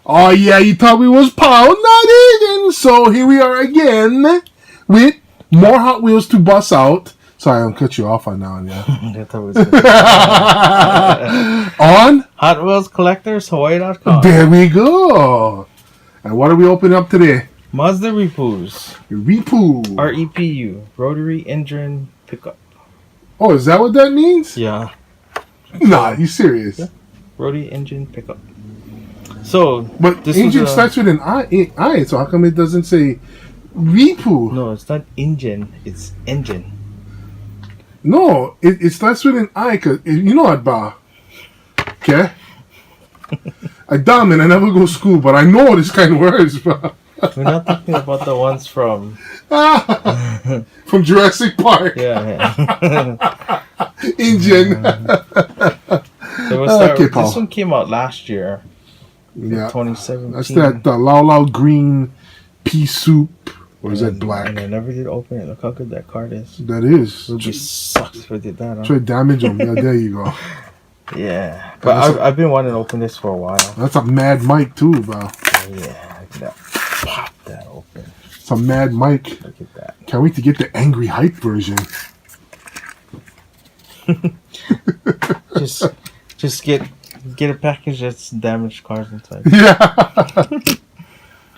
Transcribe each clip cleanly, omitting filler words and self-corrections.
Oh yeah, you thought we was pound, not even. So here we are again with more Hot Wheels to bust out. Sorry, I'll cut you off on now. Yeah. On Hot Wheels Collectors Hawaii.com. There we go. And what are we opening up today? Mazda REPUs. REPU. REPU. Rotary Engine Pickup. Oh, is that what that means? Yeah. Nah, you serious? Yeah. Rotary Engine Pickup. So, but this engine starts with an I, so how come it doesn't say REPU? No, it's not engine, it's engine. No, it starts with an I, cause you know what, Ba? Okay? I dumb and I never go to school, but I know this kind of words, bro. We're not talking about the ones from from Jurassic Park. Yeah. Engine. So we'll start with, this one came out last year. Yeah. 2017. That's that Lao green pea soup. Or is that black? And I never did open it. Look how good that card is. That is. It would be sucks if I did that. Huh? Try to damage them. Yeah, there you go. Yeah. But I've been wanting to open this for a while. That's a Mad Mike too, bro. Oh, yeah. Look at that. Pop that open. It's a Mad Mike. Look at that. Can't wait to get the Angry Hype version. Just get a package that's damaged cars inside. Yeah.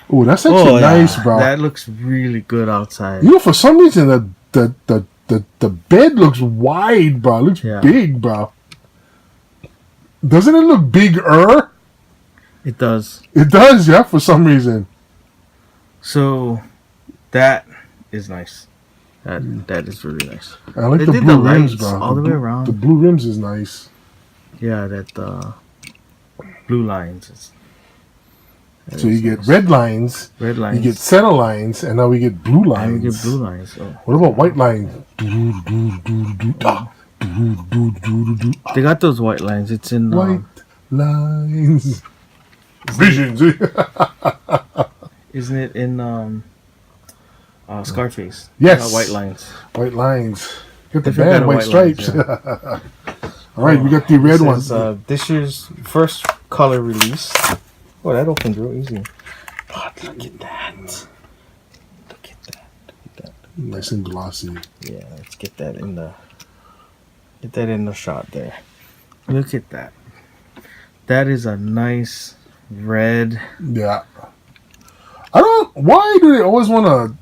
Oh, that's actually nice, bro. That looks really good outside. You know, for some reason the bed looks wide, bro. It looks big, bro. Doesn't it look bigger? It does. It does, yeah, for some reason. So that is nice. That is really nice. I like the blue rims, bro. All the way around. The blue rims is nice. Yeah, that blue lines. So you get red lines, you get center lines, and now we get blue lines. And we get blue lines. Oh. What about white lines? They got those white lines. It's in white lines. Visions. Isn't it in Scarface? Yes. White lines. White lines. Get the band, white stripes. Lines, yeah. All right, we got the red ones. This year's first color release. Oh, that opens real easy. God, look at that. Look at that. Nice and glossy. Yeah, let's get that in the shot there. Look at that. That is a nice red. Yeah. Why do they always want to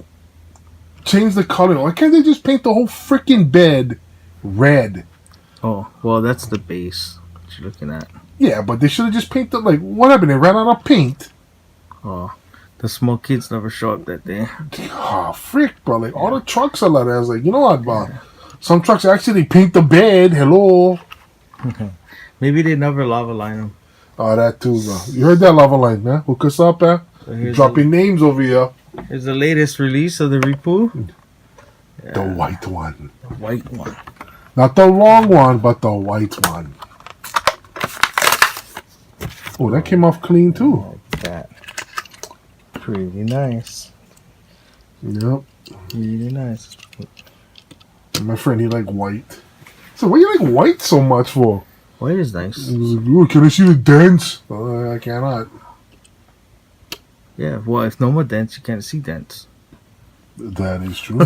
change the color? Why can't they just paint the whole freaking bed red? Oh, well, that's the base that you're looking at. Yeah, but they should have just painted, like, what happened? They ran out of paint. Oh, the small kids never show up that day. Oh, frick, bro. Like, all the trucks are like that. I was like, you know what, bro? Some trucks actually paint the bed. Hello. Maybe they never lava line them. Oh, that too, bro. You heard that, lava line, man? Hook us up, man. So dropping names over here. Here's the latest release of the REPU. Yeah. The white one. The white one. Not the wrong one, but the white one. Oh, that came off clean too. Like that. Pretty nice. Yep. Really nice. My friend, he like white. So why you like white so much for? White is nice. He was like, oh, can I see the dents? I cannot. Yeah, well, if no more dents, you can't see dents. That is true.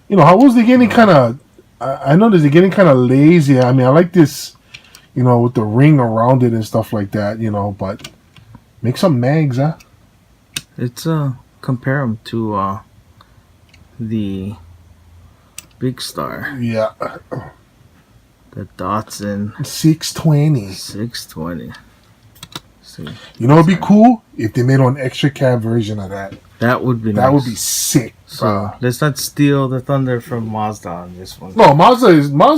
You know, how was they getting kind of... I noticed they're getting kind of lazy. I mean, I like this, you know, with the ring around it and stuff like that, you know, but make some mags, huh? It's, compare them to, the Big Star. Yeah. The Datsun 620. 620. See. You know, it'd be cool if they made an extra cab version of that. That would be nice. That would be sick. So let's not steal the thunder from Mazda on this one. No, Mazda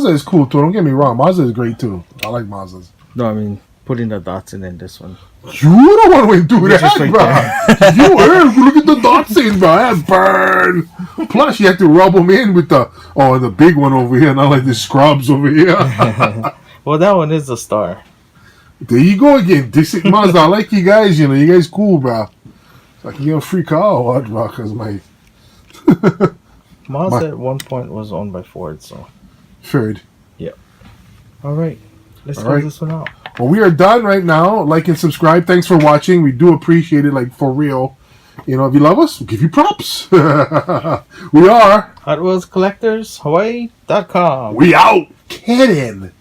is cool too. Don't get me wrong. Mazda is great too. I like Mazdas. No, I mean putting the Datsun in this one. You don't want to do that, right bro. You look at the Datsun, bro. That burn. Plus, you have to rub them in with the big one over here, not like the scrubs over here. Well, that one is a star. There you go again. This Mazda. I like you guys. You know, you guys cool, bro. Like, you gonna freak out or what, bro? Because Mazda at one point was owned by Ford, so. Ford. Yep. All right. Let's close this one out. Well, we are done right now. Like and subscribe. Thanks for watching. We do appreciate it, like, for real. You know, if you love us, we'll give you props. We are Hot Wheels Collectors Hawaii.com. We out. Kidding.